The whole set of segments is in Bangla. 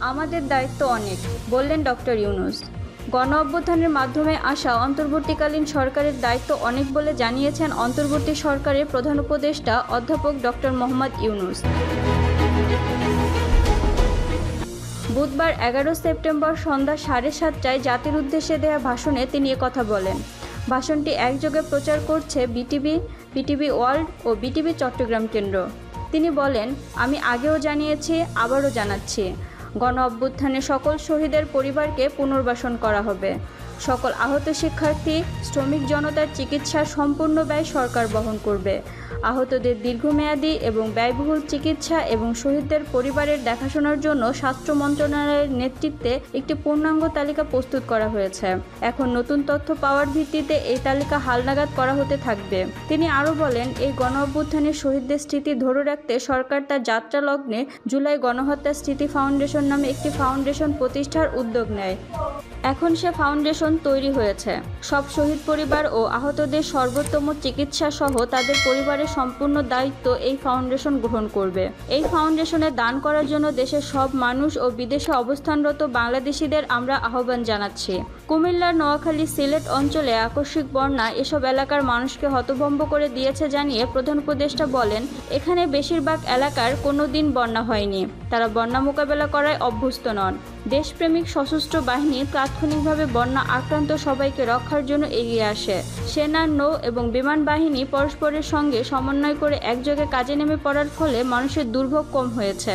আমাদের দায়িত্ব অনেক, বললেন ডক্টর ইউনূস। গণ অভ্যুত্থানের মাধ্যমে আসা অন্তর্বর্তীকালীন সরকারের দায়িত্ব অনেক বলে জানিয়েছেন অন্তর্বর্তী সরকারের প্রধান উপদেষ্টা অধ্যাপক ডক্টর মোহাম্মদ ইউনূস। বুধবার 11 সেপ্টেম্বর সন্ধ্যা 7:30টায় জাতির উদ্দেশ্যে দেয়া ভাষণে তিনি একথা বলেন। ভাষণটি একযোগে প্রচার করছে বিটিভি, বিটিভি ওয়ার্ল্ড ও বিটিভি চট্টগ্রাম কেন্দ্র। তিনি বলেন, আমি আগেও জানিয়েছি, আবারও জানাচ্ছি, গণ অভ্যুত্থানে সকল শহীদের পরিবারকে পুনর্বাসন করা হবে। সকল আহত শিক্ষার্থী, শ্রমিক জনতার চিকিৎসার সম্পূর্ণ ব্যয় সরকার বহন করবে। আহতদের দীর্ঘমেয়াদী এবং ব্যয়বহুল চিকিৎসা এবং শহীদদের পরিবারের দেখাশোনার জন্য স্বাস্থ্য মন্ত্রণালয়ের নেতৃত্বে একটি পূর্ণাঙ্গ তালিকা প্রস্তুত করা হয়েছে। এখন নতুন তথ্য পাওয়ার ভিত্তিতে এই তালিকা হালনাগাদ করা হতে থাকবে। তিনি আরও বলেন, এই গণ অভ্যুত্থানের শহীদদের স্মৃতি ধরে রাখতে সরকার তার যাত্রা লগ্নে জুলাই গণহত্যা স্মৃতি ফাউন্ডেশন নামে একটি ফাউন্ডেশন প্রতিষ্ঠার উদ্যোগ নেয়। এখন সে ফাউন্ডেশন তৈরি হয়েছে। সব শহীদ পরিবার ও আহতদের সর্বোত্তম চিকিৎসা সহ তাদের পরিবারের সম্পূর্ণ দায়িত্ব এই ফাউন্ডেশন গ্রহণ করবে। এই ফাউন্ডেশনে দান করার জন্য দেশের সব মানুষ ও বিদেশে অবস্থানরত বাংলাদেশিদের আমরা আহ্বান জানাচ্ছি। কুমিল্লার নোয়াখালী, সিলেট অঞ্চলে আকস্মিক বন্যা এসব এলাকার মানুষকে হতভম্ব করে দিয়েছে জানিয়ে প্রধান উপদেষ্টা বলেন, এখানে বেশিরভাগ এলাকার কোনো দিন বন্যা হয়নি। তারা বন্যা মোকাবেলা করায় অভ্যস্ত নন। দেশপ্রেমিক সশস্ত্র বাহিনী তাৎক্ষণিকভাবে বন্যা আক্রান্ত সবাইকে রক্ষার জন্য এগিয়ে আসে। সেনা, নৌ এবং বিমান বাহিনী পরস্পরের সঙ্গে সমন্বয় করে একযোগে কাজে নেমে পড়ার ফলে মানুষের দুর্ভোগ কম হয়েছে।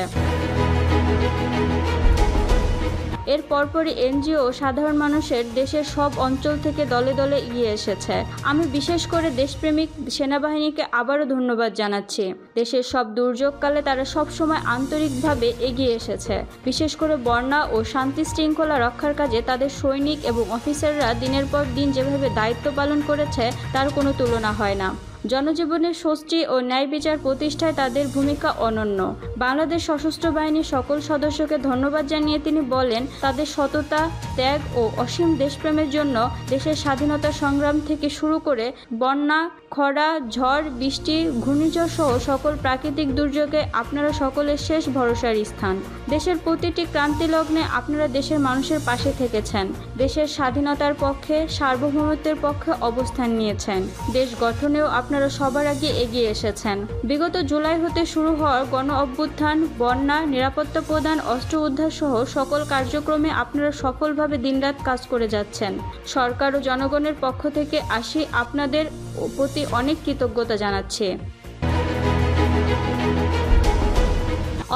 এর পরপরই এনজিও ও সাধারণ মানুষের দেশের সব অঞ্চল থেকে দলে দলে এগিয়ে এসেছে। আমি বিশেষ করে দেশপ্রেমিক সেনাবাহিনীকে আবারও ধন্যবাদ জানাচ্ছি। দেশের সব দুর্যোগকালে তারা সবসময় আন্তরিকভাবে এগিয়ে এসেছে। বিশেষ করে বন্যা ও শান্তি শৃঙ্খলা রক্ষার কাজে তাদের সৈনিক এবং অফিসাররা দিনের পর দিন যেভাবে দায়িত্ব পালন করেছে তার কোনো তুলনা হয় না। জনজীবনের স্বস্তি ও ন্যায় বিচার প্রতিষ্ঠায় তাদের ভূমিকা অনন্য। বাংলাদেশ সশস্ত্র বাহিনীর সকল সদস্যকে ধন্যবাদ জানিয়ে তিনি বলেন, তাদের সততা, ত্যাগ ও অসীম দেশপ্রেমের জন্য দেশের স্বাধীনতা সংগ্রাম থেকে শুরু করে বন্যা, খরা, ঝড়, বৃষ্টি, ঘূর্ণিঝড় সহ সকল প্রাকৃতিক দুর্যোগে আপনারা সকলের শেষ ভরসার স্থান। দেশের প্রতিটি ক্রান্তি লগ্নে আপনারা দেশের মানুষের পাশে থেকেছেন। দেশের স্বাধীনতার পক্ষে, সার্বভৌমত্বের পক্ষে অবস্থান নিয়েছেন। দেশ গঠনেও আপনারা সবার আগে এগিয়ে এসেছেন। বিগত জুলাই হতে শুরু হওয়ার গণ অভ্যুত্থান, বন্যা, নিরাপত্তা প্রদান, অস্ত্র উদ্ধার সহ সকল কার্যক্রমে আপনারা সফলভাবে দিনরাত কাজ করে যাচ্ছেন। সরকার ও জনগণের পক্ষ থেকে আপনাদের প্রতি অনেক কৃতজ্ঞতা জানাচ্ছি।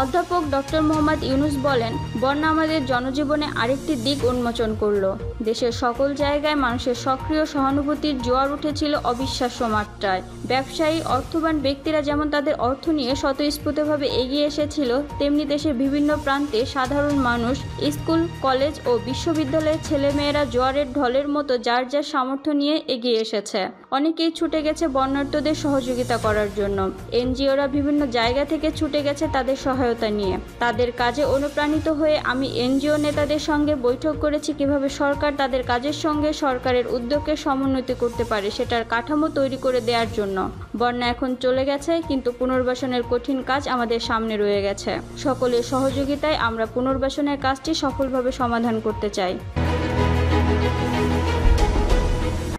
অধ্যাপক ডক্টর মোহাম্মদ ইউনূস বলেন, বন্যা আমাদের জনজীবনে আরেকটি দিক উন্মোচন করল। দেশের সকল জায়গায় মানুষের সক্রিয় সহানুভূতির জোয়ার উঠেছিল অবিশ্বাস্য মাত্রায়। ব্যবসায়ী, অর্থবান ব্যক্তিরা যেমন তাদের অর্থ নিয়ে স্বতঃস্ফূর্তভাবে এগিয়ে এসেছিল, তেমনি দেশের বিভিন্ন প্রান্তে সাধারণ মানুষ, স্কুল, কলেজ ও বিশ্ববিদ্যালয়ের ছেলেমেয়েরা জোয়ারের ঢলের মতো যার যার সামর্থ্য নিয়ে এগিয়ে এসেছে। অনেকেই ছুটে গেছে বন্যার্তদের সহযোগিতা করার জন্য। এনজিওরা বিভিন্ন জায়গা থেকে ছুটে গেছে তাদের সহায়তা নিয়ে। তাদের কাজে অনুপ্রাণিত হয়ে আমি এনজিও নেতাদের সঙ্গে বৈঠক করেছি কিভাবে সরকার তাদের কাজের সঙ্গে সরকারের উদ্যোগকে সমন্বিত করতে পারে সেটার কাঠামো তৈরি করে দেওয়ার জন্য। বন্যা এখন চলে গেছে, কিন্তু পুনর্বাসনের কঠিন কাজ আমাদের সামনে রয়ে গেছে। সকলের সহযোগিতায় আমরা পুনর্বাসনের কাজটি সফলভাবে সমাধান করতে চাই।